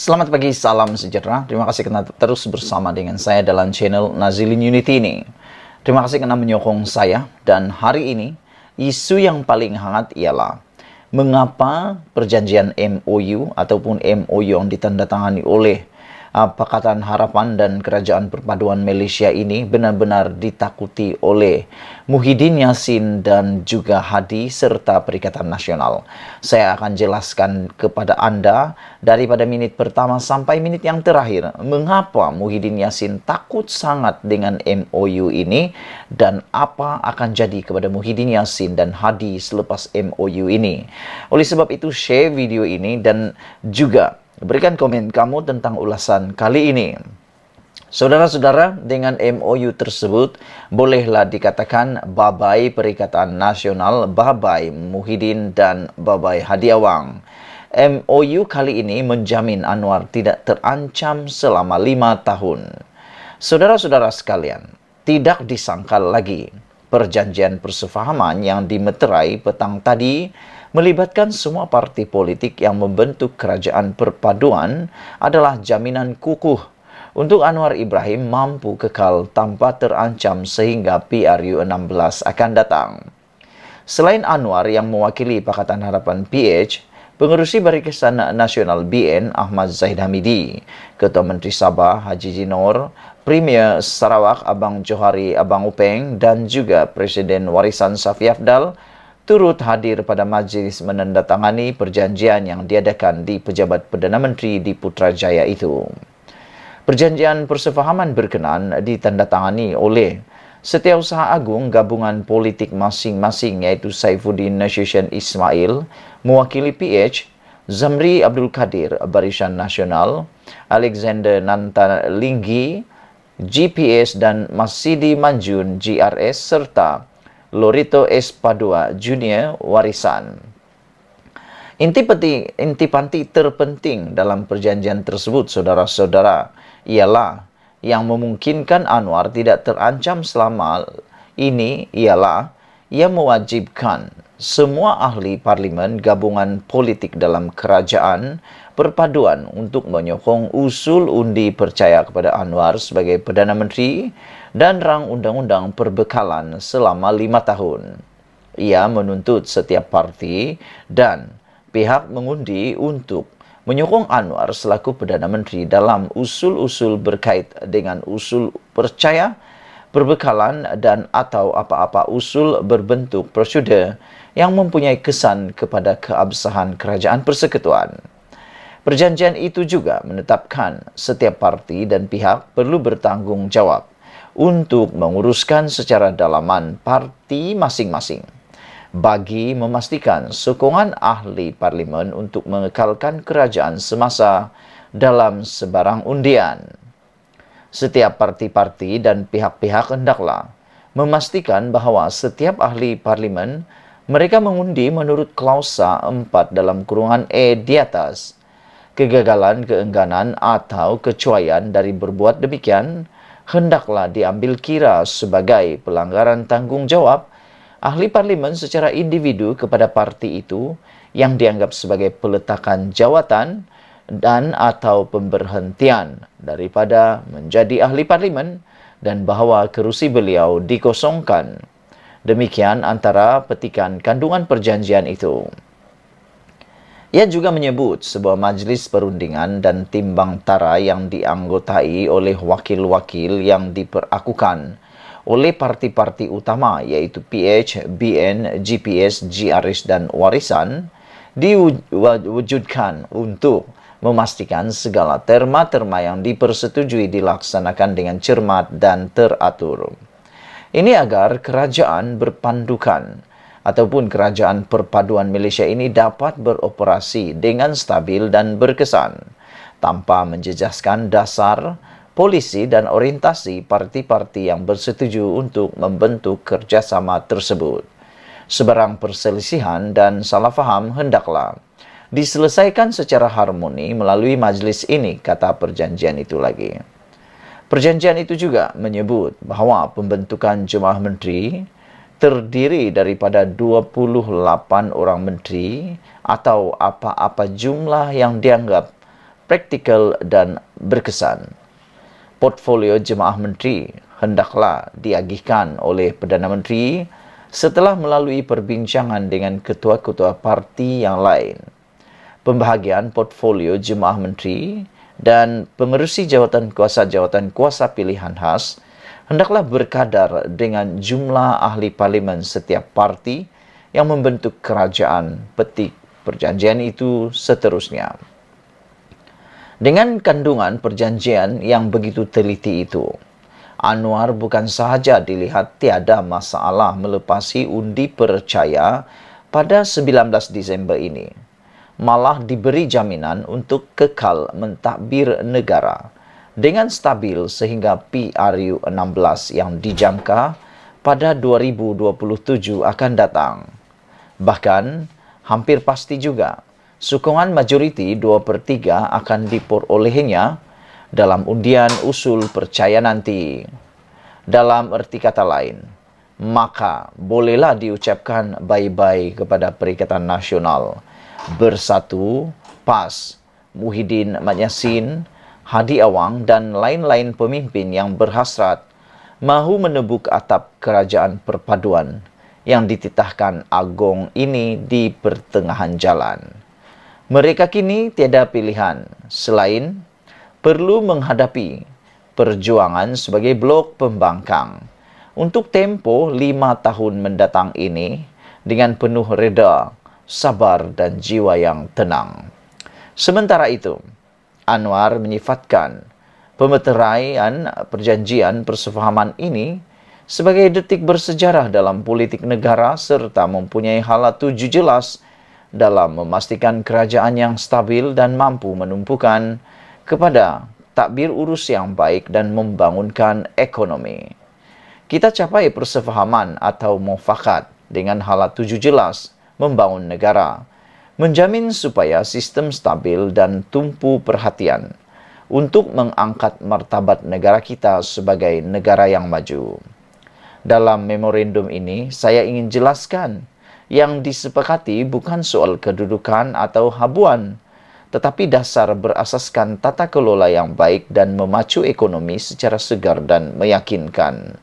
Selamat pagi, salam sejahtera. Terima kasih karena terus bersama dengan saya dalam channel Nazilin Unity ini. Terima kasih karena menyokong saya. Dan hari ini, isu yang paling hangat ialah mengapa perjanjian MOU ataupun MOU yang ditandatangani oleh Pakatan Harapan dan Kerajaan Perpaduan Malaysia ini benar-benar ditakuti oleh Muhyiddin Yassin dan juga Hadi serta Perikatan Nasional. Saya akan jelaskan kepada Anda daripada minit pertama sampai minit yang terakhir mengapa Muhyiddin Yassin takut sangat dengan MOU ini dan apa akan jadi kepada Muhyiddin Yassin dan Hadi selepas MOU ini. Oleh sebab itu, share video ini dan juga berikan komen kamu tentang ulasan kali ini. Saudara-saudara, dengan MOU tersebut, bolehlah dikatakan bye-bye Perikatan Nasional, bye-bye Muhyiddin dan bye-bye Hadi Awang. MOU kali ini menjamin Anwar tidak terancam selama 5 tahun. Saudara-saudara sekalian, tidak disangkal lagi perjanjian persefahaman yang dimeterai petang tadi melibatkan semua parti politik yang membentuk kerajaan perpaduan adalah jaminan kukuh untuk Anwar Ibrahim mampu kekal tanpa terancam sehingga PRU 16 akan datang. Selain Anwar yang mewakili Pakatan Harapan PH, Pengerusi Barisan Nasional BN Ahmad Zahid Hamidi, Ketua Menteri Sabah Haji Jinor, Premier Sarawak Abang Johari Abang Upeng dan juga Presiden Warisan Safi Afdal turut hadir pada majlis menandatangani perjanjian yang diadakan di Pejabat Perdana Menteri di Putrajaya itu. Perjanjian persefahaman berkenan ditandatangani oleh Setiausaha Agung Gabungan Politik masing-masing iaitu Saifuddin Nasution Ismail, mewakili PH, Zamri Abdul Kadir, Barisan Nasional, Alexander Nantalinggi, GPS dan Masidi Manjun, GRS, serta Lorito Espadua Junior, Warisan. Inti terpenting dalam perjanjian tersebut, saudara-saudara, ialah yang memungkinkan Anwar tidak terancam selama ini ialah ia mewajibkan semua ahli parlimen gabungan politik dalam kerajaan perpaduan untuk menyokong usul undi percaya kepada Anwar sebagai Perdana Menteri dan rang undang-undang perbekalan selama 5 tahun. Ia menuntut setiap parti dan pihak mengundi untuk menyokong Anwar selaku Perdana Menteri dalam usul-usul berkait dengan usul percaya, perbekalan dan atau apa-apa usul berbentuk prosedur yang mempunyai kesan kepada keabsahan kerajaan persekutuan. Perjanjian itu juga menetapkan setiap parti dan pihak perlu bertanggung jawab untuk menguruskan secara dalaman parti masing-masing bagi memastikan sokongan ahli parlimen untuk mengekalkan kerajaan semasa dalam sebarang undian. Setiap parti-parti dan pihak-pihak hendaklah memastikan bahawa setiap ahli parlimen mereka mengundi menurut klausa 4 dalam kurungan E di atas. Kegagalan, keengganan atau kecuaian dari berbuat demikian hendaklah diambil kira sebagai pelanggaran tanggungjawab ahli parlimen secara individu kepada parti itu yang dianggap sebagai peletakan jawatan dan atau pemberhentian daripada menjadi ahli parlimen dan bahawa kerusi beliau dikosongkan. Demikian antara petikan kandungan perjanjian itu. Ia juga menyebut sebuah majlis perundingan dan timbang tara yang dianggotai oleh wakil-wakil yang diperakukan oleh parti-parti utama iaitu PH, BN, GPS, GRS dan Warisan diwujudkan untuk memastikan segala terma-terma yang dipersetujui dilaksanakan dengan cermat dan teratur. Ini agar kerajaan berpandukan ataupun kerajaan perpaduan Malaysia ini dapat beroperasi dengan stabil dan berkesan tanpa menjejaskan dasar, polisi dan orientasi parti-parti yang bersetuju untuk membentuk kerjasama tersebut. Sebarang perselisihan dan salah faham hendaklah diselesaikan secara harmoni melalui majlis ini, kata perjanjian itu lagi. Perjanjian itu juga menyebut bahawa pembentukan Jemaah Menteri terdiri daripada 28 orang menteri atau apa-apa jumlah yang dianggap praktikal dan berkesan. Portfolio jemaah menteri hendaklah diagihkan oleh Perdana Menteri setelah melalui perbincangan dengan ketua-ketua parti yang lain. Pembahagian portfolio jemaah menteri dan pengerusi jawatan kuasa pilihan khas hendaklah berkadar dengan jumlah ahli parlimen setiap parti yang membentuk kerajaan. Petik perjanjian itu seterusnya. Dengan kandungan perjanjian yang begitu teliti itu, Anwar bukan sahaja dilihat tiada masalah melepasi undi percaya pada 19 Disember ini, malah diberi jaminan untuk kekal mentadbir negara dengan stabil sehingga PRU 16 yang dijangka pada 2027 akan datang. Bahkan, hampir pasti juga sokongan majoriti 2/3 akan diperolehnya dalam undian usul percaya nanti. Dalam erti kata lain, maka bolehlah diucapkan bye-bye kepada Perikatan Nasional Bersatu, PAS, Muhyiddin Yassin, Hadi Awang dan lain-lain pemimpin yang berhasrat mahu menebuk atap kerajaan perpaduan yang dititahkan Agong ini di pertengahan jalan. Mereka kini tiada pilihan selain perlu menghadapi perjuangan sebagai blok pembangkang untuk tempoh 5 tahun mendatang ini dengan penuh reda, sabar dan jiwa yang tenang. Sementara itu, Anwar menyifatkan pemeteraian perjanjian persefahaman ini sebagai detik bersejarah dalam politik negara serta mempunyai hala tuju jelas dalam memastikan kerajaan yang stabil dan mampu menumpukan kepada takbir urus yang baik dan membangunkan ekonomi. Kita capai persefahaman atau mufakat dengan hala tuju jelas membangun negara, menjamin supaya sistem stabil dan tumpu perhatian untuk mengangkat martabat negara kita sebagai negara yang maju. Dalam memorandum ini, saya ingin jelaskan yang disepakati bukan soal kedudukan atau habuan, tetapi dasar berasaskan tata kelola yang baik dan memacu ekonomi secara segar dan meyakinkan.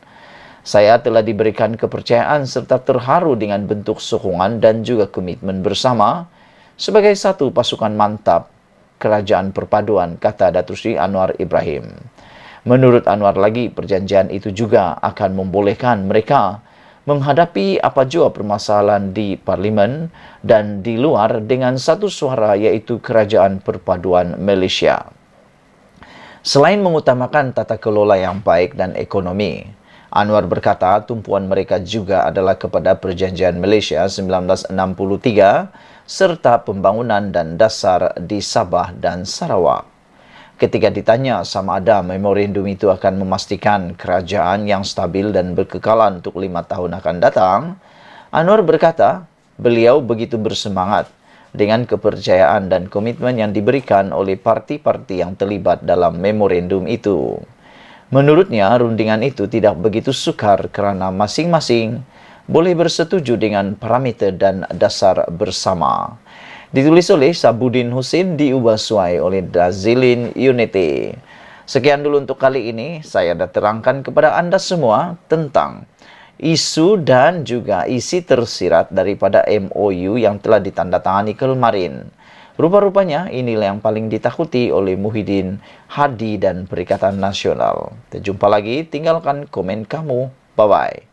Saya telah diberikan kepercayaan serta terharu dengan bentuk sokongan dan juga komitmen bersama sebagai satu pasukan mantap kerajaan perpaduan, kata Datuk Seri Anwar Ibrahim. Menurut Anwar lagi, perjanjian itu juga akan membolehkan mereka menghadapi apa jua permasalahan di parlimen dan di luar dengan satu suara, iaitu kerajaan perpaduan Malaysia. Selain mengutamakan tata kelola yang baik dan ekonomi, Anwar berkata tumpuan mereka juga adalah kepada Perjanjian Malaysia 1963 serta pembangunan dan dasar di Sabah dan Sarawak. Ketika ditanya sama ada memorandum itu akan memastikan kerajaan yang stabil dan berkekalan untuk 5 tahun akan datang, Anwar berkata beliau begitu bersemangat dengan kepercayaan dan komitmen yang diberikan oleh parti-parti yang terlibat dalam memorandum itu. Menurutnya, rundingan itu tidak begitu sukar kerana masing-masing boleh bersetuju dengan parameter dan dasar bersama. Ditulis oleh Sabudin Husin, diubah suai oleh Nazilin Unity. Sekian dulu untuk kali ini. Saya dah terangkan kepada anda semua tentang isu dan juga isi tersirat daripada MOU yang telah ditandatangani kemarin. Rupa-rupanya inilah yang paling ditakuti oleh Muhyiddin, Hadi dan Perikatan Nasional. Kita jumpa lagi, tinggalkan komen kamu. Bye-bye.